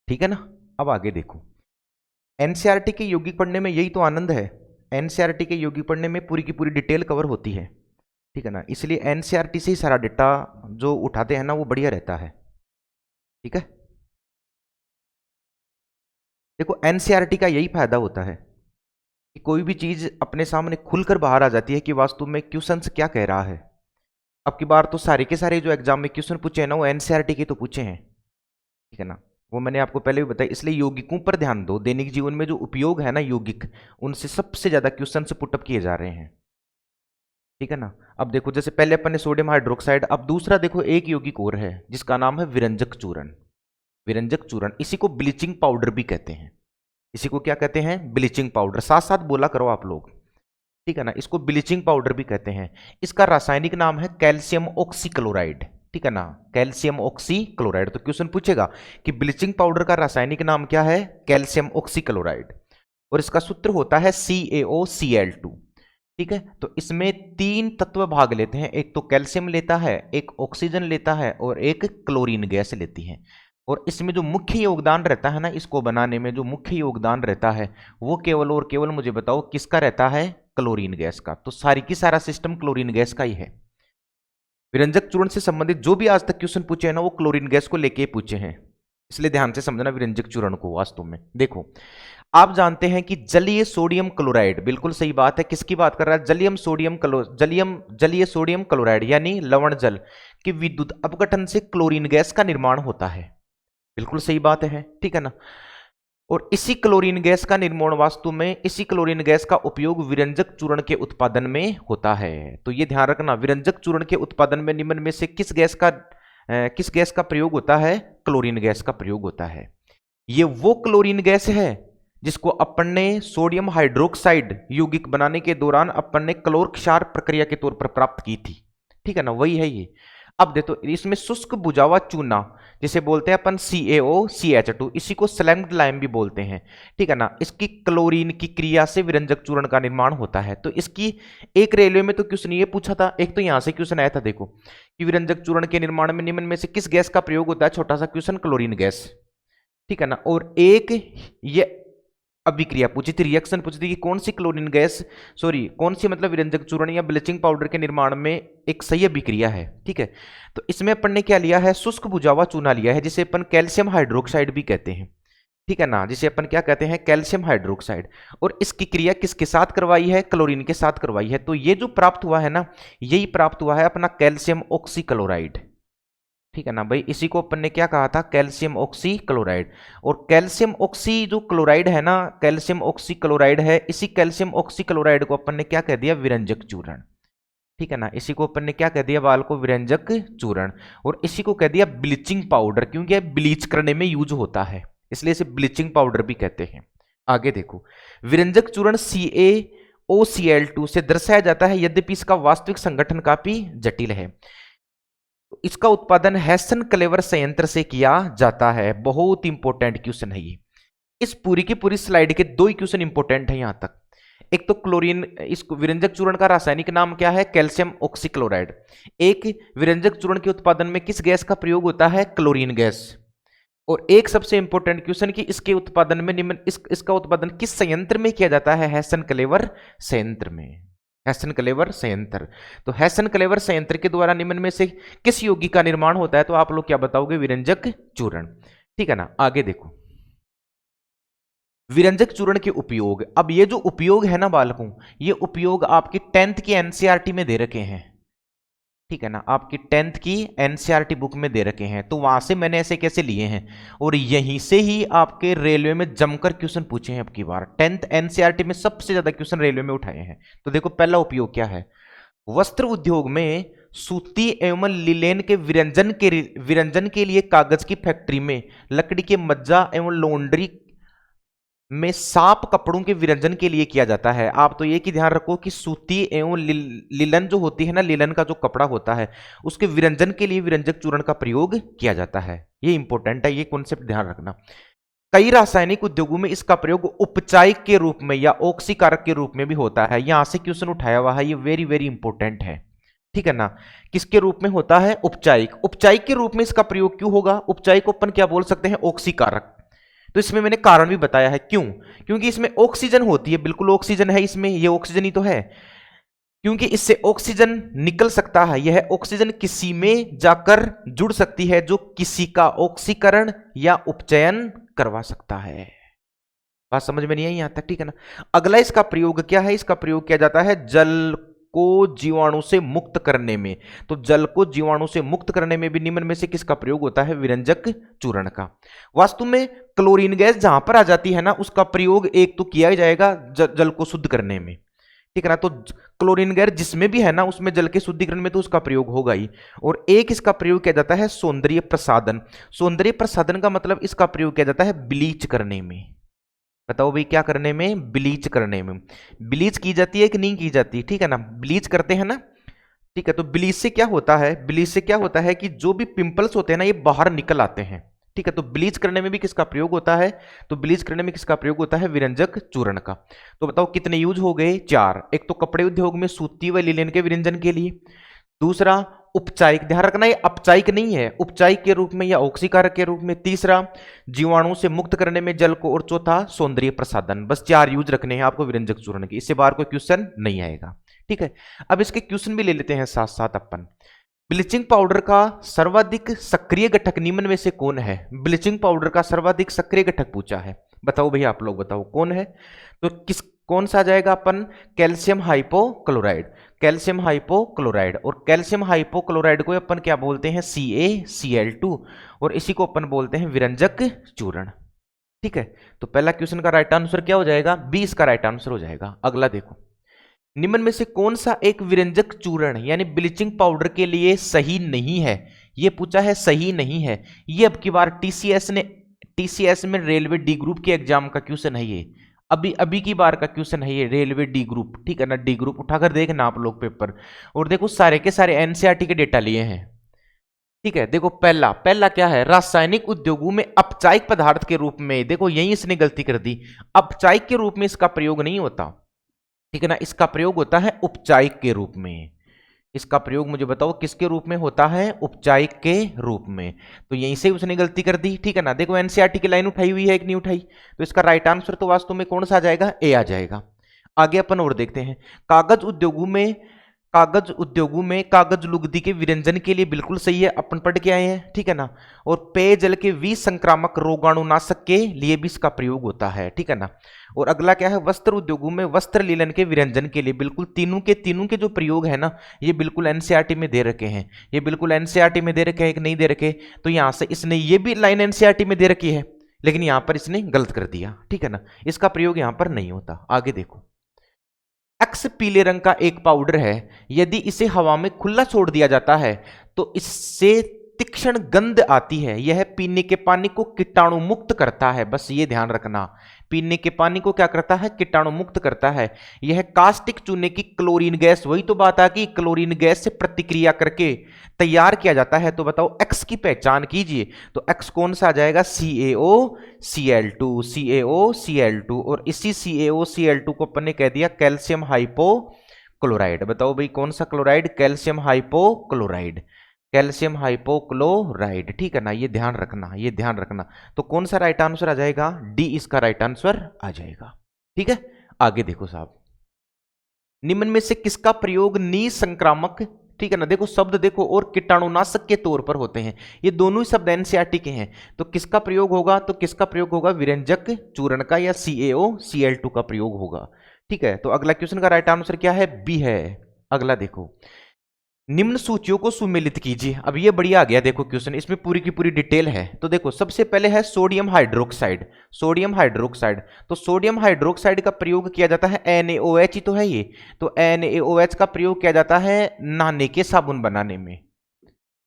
ठीक है ना। अब आगे देखो, एनसीईआरटी के यौगिक पढ़ने में यही तो आनंद है। एनसीईआरटी के यौगिक पढ़ने में पूरी की पूरी डिटेल कवर होती है, ठीक है ना। इसलिए एनसीईआरटी से ही सारा डेटा जो उठाते हैं ना वो बढ़िया रहता है, ठीक है। देखो एनसीईआरटी का यही फायदा होता है कि कोई भी चीज अपने सामने खुलकर बाहर आ जाती है कि वास्तव में क्वेश्चन क्या कह रहा है। अब की बार तो सारे के सारे जो एग्जाम में क्वेश्चन पूछे हैं ना वो एनसीईआरटी के तो पूछे हैं, ठीक है ना। वो मैंने आपको पहले भी बताया, इसलिए यौगिकों पर ध्यान दो। दैनिक जीवन में जो उपयोग है ना यौगिक, उनसे सबसे ज्यादा क्वेश्चन पुटअप किए जा रहे हैं, ठीक है ना। अब देखो जैसे पहले अपन ने सोडियम हाइड्रोक्साइड, अब दूसरा देखो एक यौगिक और है जिसका नाम है विरंजक चूर्ण। विरंजक चूर्ण, इसी को ब्लीचिंग पाउडर भी कहते हैं। इसी को क्या कहते हैं? Bleaching powder. साथ साथ बोला करो आप लोग, ठीक है ना। इसको ब्लीचिंग पाउडर भी कहते हैं। इसका रासायनिक नाम है कैल्शियम ऑक्सीक्लोराइड, ठीक है ना। Calcium oxychloride. तो क्वेश्चन पूछेगा कि ब्लीचिंग पाउडर का रासायनिक नाम क्या है? Calcium oxychloride. और इसका सूत्र होता है CaOCl2, ठीक है। तो इसमें तीन तत्व भाग लेते हैं, एक तो कैल्शियम लेता है, एक ऑक्सीजन लेता है और एक क्लोरीन गैस लेती है। और इसमें जो मुख्य योगदान रहता है ना इसको बनाने में, जो मुख्य योगदान रहता है वो केवल और केवल मुझे बताओ किसका रहता है? क्लोरीन गैस का। तो सारी की सारा सिस्टम क्लोरीन गैस का ही है। विरंजक चूर्ण से संबंधित जो भी आज तक क्वेश्चन पूछे हैं ना वो क्लोरीन गैस को लेके पूछे हैं, इसलिए ध्यान से समझना विरंजक चूर्ण को। वास्तव में देखो, आप जानते हैं कि जलीय सोडियम क्लोराइड, बिल्कुल सही बात है, किसकी बात कर रहा है? जलीय सोडियम क्लोराइड यानी लवण जल के विद्युत अपघटन से क्लोरीन गैस का निर्माण होता है। बिल्कुल सही बात है, ठीक है ना। और इसी क्लोरीन गैस का निर्माण, वास्तव में इसी क्लोरीन गैस का उपयोग विरंजक चूर्ण के उत्पादन में होता है। तो ये ध्यान रखना, विरंजक चूर्ण के उत्पादन में निम्न में से किस गैस का प्रयोग होता है? क्लोरीन गैस का प्रयोग होता है। ये वो क्लोरीन गैस है जिसको अपन ने सोडियम हाइड्रोक्साइड यौगिक बनाने के दौरान अपन ने क्लोर क्षार प्रक्रिया के तौर पर प्राप्त की थी, ठीक है ना। वही है ये। अब देखो इसमें शुष्क बुझावा चूना जिसे बोलते हैं अपन CaOCH2, इसी को स्लैग्ड लाइम भी बोलते हैं, ठीक है ना। इसकी क्लोरीन की क्रिया से विरंजक चूर्ण का निर्माण होता है। तो इसकी एक रेलवे में तो क्वेश्चन ये पूछा था, एक तो यहां से क्वेश्चन आया था देखो कि विरंजक चूर्ण के निर्माण में निम्न में से किस गैस का प्रयोग होता है? छोटा सा क्वेश्चन, क्लोरीन गैस, ठीक है ना। और एक ये अभिक्रिया पूछी थी, रिएक्शन पूछी थी कि कौन सी क्लोरीन गैस, सॉरी कौन सी मतलब विरंजक चूर्ण या ब्लीचिंग पाउडर के निर्माण में एक सही अभिक्रिया है, ठीक है। तो इसमें अपन ने क्या लिया है? शुष्क बुझावा चूना लिया है जिसे अपन कैल्शियम हाइड्रोक्साइड भी कहते हैं, ठीक है ना। जिसे अपन क्या कहते हैं? Calcium hydroxide. और इसकी क्रिया किसके साथ करवाई है? क्लोरीन के साथ करवाई है। तो ये जो प्राप्त हुआ है ना, यही प्राप्त हुआ है अपना कैल्शियम ऑक्सीक्लोराइड, ठीक है ना भाई। इसी को अपन ने क्या कहा था? Calcium oxy chloride. और कैल्शियम ऑक्सी जो क्लोराइड है ना, कैल्शियम ऑक्सी क्लोराइड है, इसी कैल्शियम ऑक्सी क्लोराइड को अपन ने क्या कह दिया? विरंजक चूर्ण, ठीक है ना। इसी को अपन ने क्या कह दिया बाल को? विरंजक चूर्ण। और इसी को कह दिया ब्लीचिंग पाउडर, क्योंकि यह ब्लीच करने में यूज होता है, इसलिए इसे ब्लीचिंग पाउडर भी कहते हैं। आगे देखो, विरंजक चूर्ण CaOCl2 से दर्शाया जाता है, यद्यपि इसका वास्तविक संगठन काफी जटिल है। इसका उत्पादन हेसन क्लेवर संयंत्र से किया जाता है। बहुत इंपॉर्टेंट क्वेश्चन है ये। इस पूरी की पूरी स्लाइड के दो ही क्वेश्चन इंपॉर्टेंट है यहां तक। एक तो क्लोरीन, इस विरंजक चूर्ण का रासायनिक नाम क्या है? Calcium oxychloride. एक विरंजक चूर्ण के उत्पादन में किस गैस का प्रयोग होता है? Chlorine gas. और एक सबसे इंपॉर्टेंट क्वेश्चन कि इसके उत्पादन में इसका उत्पादन किस संयंत्र में किया जाता है? हेसन क्लेवर संयंत्र में। हेसन क्लेवर संयंत्र। तो हेसन क्लेवर संयंत्र के द्वारा निम्न में से किस यौगिक का निर्माण होता है? तो आप लोग क्या बताओगे? विरंजक चूर्ण, ठीक है ना। आगे देखो, विरंजक चूर्ण के उपयोग। अब ये जो उपयोग है ना बालकों, ये उपयोग आपकी 10th की एनसीईआरटी में दे रखे हैं, ठीक है ना। आपकी 10th की एनसीईआरटी बुक में दे रखे हैं, तो वहां से मैंने ऐसे कैसे लिए हैं और यहीं से ही आपके रेलवे में जमकर क्वेश्चन पूछे हैं। अब की बार 10th एनसीईआरटी में सबसे ज्यादा क्वेश्चन रेलवे में उठाए हैं। तो देखो पहला उपयोग क्या है? वस्त्र उद्योग में सूती एवं लिलेन के विरंजन के लिए कागज की फैक्ट्री में लकड़ी के मज्जा एवं लॉन्ड्री में साफ कपड़ों के विरंजन के लिए किया जाता है। आप तो ये कि ध्यान रखो कि सूती एवं लिलन जो होती है ना, लिलन का जो कपड़ा होता है उसके विरंजन के लिए विरंजक चूर्ण का प्रयोग किया जाता है। ये इंपॉर्टेंट है, ये कॉन्सेप्ट ध्यान रखना। कई रासायनिक उद्योगों में इसका प्रयोग उपचायक के रूप में या ऑक्सीकारक के रूप में भी होता है। यहां से क्वेश्चन उठाया हुआ है, ये वेरी वेरी इंपॉर्टेंट है, ठीक है ना। किसके रूप में होता है? उपचायक। उपचायक के रूप में इसका प्रयोग क्यों होगा? उपचायक को अपन क्या बोल सकते हैं? ऑक्सीकारक। तो इसमें मैंने कारण भी बताया है, क्यों? क्योंकि इसमें ऑक्सीजन होती है, बिल्कुल ऑक्सीजन है इसमें, ये ऑक्सीजन ही तो है, क्योंकि इससे ऑक्सीजन निकल सकता है, यह ऑक्सीजन किसी में जाकर जुड़ सकती है जो किसी का ऑक्सीकरण या उपचयन करवा सकता है। बात समझ में नहीं आई यहां तक? ठीक है ना। अगला इसका प्रयोग क्या है? इसका प्रयोग किया जाता है जल को जीवाणु से मुक्त करने में। तो जल को जीवाणु से मुक्त करने में भी निम्न में से किसका प्रयोग होता है? विरंजक चूर्ण का। वास्तव में क्लोरीन गैस जहां पर आ जाती है ना, उसका प्रयोग एक तो किया ही जाएगा जल को शुद्ध करने में, ठीक है ना। तो क्लोरीन गैस जिसमें भी है ना, उसमें जल के शुद्धिकरण में तो उसका प्रयोग होगा ही। और एक इसका प्रयोग किया जाता है सौंदर्य प्रसाधन। सौंदर्य प्रसाधन का मतलब इसका प्रयोग किया जाता है ब्लीच करने में। बताओ भाई, क्या करने में? ब्लीच करने में। ब्लीच की जाती है कि नहीं की जाती? ठीक है ना, ब्लीच करते हैं ना, ठीक है। तो ब्लीच से क्या होता है? ब्लीच से क्या होता है कि जो भी पिंपल्स होते हैं ना, ये बाहर निकल आते हैं, ठीक है। तो ब्लीच करने में भी किसका प्रयोग होता है? तो ब्लीच करने में किसका प्रयोग होता है? विरंजक चूर्ण का। तो बताओ कितने यूज हो गए? 4। एक तो कपड़े उद्योग में सूती व लिनन के विरंजन के लिए, दूसरा उपचायिक, ध्यान रखना ये अपचायिक नहीं है, उपचायिक के रूप में या ऑक्सीकारक के रूप में, तीसरा जीवाणु से मुक्त करने में जल को, और चौथा सौंदर्य प्रसाधन। बस 4 यूज रखने हैं आपको विरंजक चूर्ण के, इससे बाहर कोई क्वेश्चन नहीं आएगा, ठीक है। अब इसके क्वेश्चन भी ले लेते हैं साथ साथ अपन। ब्लीचिंग पाउडर का सर्वाधिक सक्रिय घटक निम्न में से कौन है? ब्लीचिंग पाउडर का सर्वाधिक सक्रिय घटक पूछा है, बताओ भैया आप लोग बताओ कौन है? तो कौन सा आ जाएगा अपन? Calcium hypochloride. कैल्शियम हाइपोक्लोराइड, और कैल्शियम हाइपोक्लोराइड को अपन क्या बोलते हैं? CaCl2, और इसी को अपन बोलते हैं विरंजक चूर्ण, ठीक है। तो पहला क्वेश्चन का राइट आंसर क्या हो जाएगा? बी इसका राइट आंसर हो जाएगा। अगला देखो, निम्न में से कौन सा एक विरंजक चूर्ण यानी ब्लीचिंग पाउडर के लिए सही नहीं है? यह पूछा है, सही नहीं है। ये अब की बार टीसीएस में रेलवे डी ग्रुप के एग्जाम का क्वेश्चन है, ये अभी की बार का क्वेश्चन है ये, रेलवे डी ग्रुप, ठीक है ना। डी ग्रुप उठाकर देखना आप लोग पेपर, और देखो सारे के सारे एनसीईआरटी के डेटा लिए हैं, ठीक है। देखो पहला क्या है? रासायनिक उद्योगों में अपचायिक पदार्थ के रूप में, देखो यही इसने गलती कर दी, अपचायिक के रूप में इसका प्रयोग नहीं होता, ठीक है ना। इसका प्रयोग होता है उपचायिक के रूप में। इसका प्रयोग मुझे बताओ किसके रूप में होता है? उपचायिक के रूप में। तो यहीं से उसने गलती कर दी, ठीक है ना। देखो एनसीईआरटी की लाइन उठाई हुई है कि नहीं उठाई? तो इसका राइट आंसर तो वास्तव में कौन सा आ जाएगा? ए आ जाएगा। आगे अपन और देखते हैं। कागज उद्योगों में कागज लुगदी के विरंजन के लिए बिल्कुल सही है, अपन पढ़ के आए हैं, ठीक है ना। और पेयजल के विसंक्रामक रोगाणुनाशक के लिए भी इसका प्रयोग होता है, ठीक है ना। और अगला क्या है? वस्त्र उद्योगों में वस्त्र लीलन के विरंजन के लिए, बिल्कुल तीनों के जो प्रयोग है ना, ये बिल्कुल एनसीईआरटी में दे रखे हैं। ये बिल्कुल एनसीईआरटी में दे रखे हैं कि नहीं दे रखे? तो यहां से इसने ये भी लाइन एनसीईआरटी में दे रखी है, लेकिन यहां पर इसने गलत कर दिया, ठीक है ना। इसका प्रयोग यहां पर नहीं होता। आगे देखो, एक्स पीले रंग का एक पाउडर है, यदि इसे हवा में खुला छोड़ दिया जाता है तो इससे तीक्ष्ण गंध आती है। यह पीने के पानी को कीटाणु मुक्त करता है, बस ये ध्यान रखना, पीने के पानी को क्या करता है? कीटाणु मुक्त करता है। यह कास्टिक चूने की क्लोरीन गैस, वही तो बात है कि क्लोरीन गैस से प्रतिक्रिया करके तैयार किया जाता है। तो बताओ एक्स की पहचान कीजिए। तो एक्स कौन सा आ जाएगा? CaOCl2, CaOCl2, और इसी CaOCl2 को अपन ने कह दिया कैल्शियम हाइपोक्लोराइड। बताओ भाई कौन सा chloride? Calcium hypochloride, calcium hypochloride, ठीक है ना। ये ध्यान रखना, ये ध्यान रखना। तो कौन सा राइट आंसर आ जाएगा? डी इसका राइट आंसर आ जाएगा, ठीक है। आगे देखो साहब, निम्न में से किसका प्रयोग निसंक्रामक, ठीक है ना, देखो शब्द देखो, और कीटाणुनाशक के तौर पर होते हैं, ये दोनों ही शब्द एनसीईआरटी के हैं। तो किसका प्रयोग होगा? तो किसका प्रयोग होगा? विरंजक चूर्ण का, या CaOCl2 का प्रयोग होगा, ठीक है। तो अगला क्वेश्चन का राइट आंसर क्या है? बी है। अगला देखो, निम्न सूचियों को सुमेलित कीजिए। अब ये बढ़िया आ गया, देखो क्वेश्चन, इसमें पूरी की पूरी डिटेल है। तो देखो सबसे पहले है सोडियम हाइड्रोक्साइड। सोडियम हाइड्रोक्साइड, तो सोडियम हाइड्रोक्साइड का प्रयोग किया जाता है, NaOH ही तो है ये। तो NaOH का प्रयोग किया जाता है नहाने के साबुन बनाने में,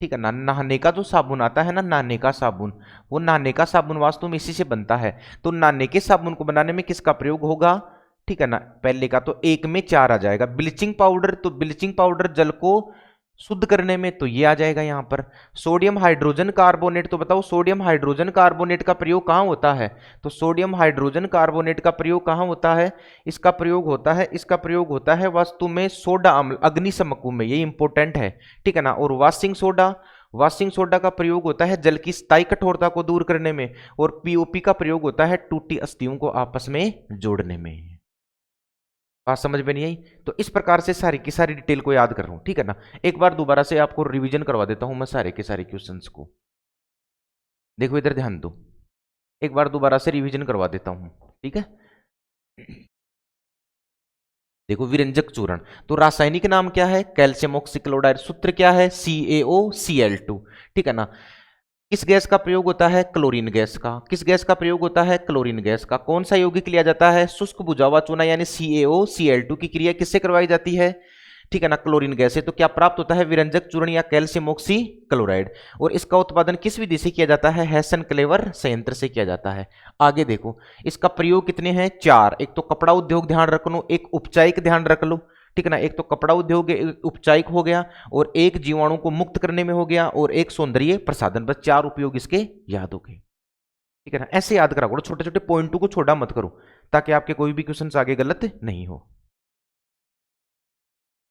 ठीक है ना। नहाने का जो साबुन आता है ना, नहाने का साबुन, वो नहाने का साबुन वास्तव में इसी से बनता है। तो नहाने के साबुन को बनाने में किसका प्रयोग होगा? ठीक है ना, पहले का तो 1 में 4 आ जाएगा। ब्लीचिंग पाउडर, तो ब्लीचिंग पाउडर जल को शुद्ध करने में, तो ये आ जाएगा यहां पर। सोडियम हाइड्रोजन कार्बोनेट, तो बताओ सोडियम हाइड्रोजन कार्बोनेट का प्रयोग कहां होता है? तो सोडियम हाइड्रोजन कार्बोनेट का प्रयोग कहां होता है? इसका प्रयोग होता है वास्तु में सोडा अम्ल अग्निशमकों में, ये इंपॉर्टेंट है, ठीक है ना। और वाशिंग सोडा, वॉशिंग सोडा का प्रयोग होता है जल की स्थायी कठोरता को दूर करने में, और पीओपी का प्रयोग होता है टूटी अस्थियों को आपस में जोड़ने में। बात समझ में नहीं आई? तो इस प्रकार से सारी की सारी डिटेल को याद कर रहा हूं, ठीक है ना। एक बार दोबारा से आपको रिवीजन करवा देता हूं मैं सारे के सारे क्वेश्चंस को। देखो इधर ध्यान दो, एक बार दोबारा से रिवीजन करवा देता हूं, ठीक है। देखो विरंजक चूर्ण, तो रासायनिक नाम क्या है? Calcium oxychloride. सूत्र क्या है? CaOCl2, ठीक है ना। किस गैस का प्रयोग होता है? क्लोरीन गैस का। किस गैस का प्रयोग होता है? क्लोरीन गैस का। कौन सा यौगिक लिया जाता है? शुष्क बुझा हुआ चूना यानी CaOCl2 की क्रिया किससे करवाई जाती है? ठीक है ना, क्लोरीन गैस है। तो क्या प्राप्त होता है? विरंजक चूर्ण या कैल्शियम ऑक्सी क्लोराइड। और इसका उत्पादन किस विधि से किया जाता है? हेसन क्लेवर संयंत्र से किया जाता है। आगे देखो, इसका प्रयोग कितने हैं? 4। एक तो कपड़ा उद्योग ध्यान रख लो, एक उपचायिक ध्यान रख लो, ठीक है ना। एक तो कपड़ा उद्योग उपचायिक हो गया, और एक जीवाणु को मुक्त करने में हो गया, और एक सौंदर्य प्रसाधन। बस 4 उपयोग इसके याद हो गए, ठीक है ना। ऐसे याद करा करो, छोटे छोटे पॉइंटों को छोड़ा मत करो, ताकि आपके कोई भी क्वेश्चन आगे गलत नहीं हो।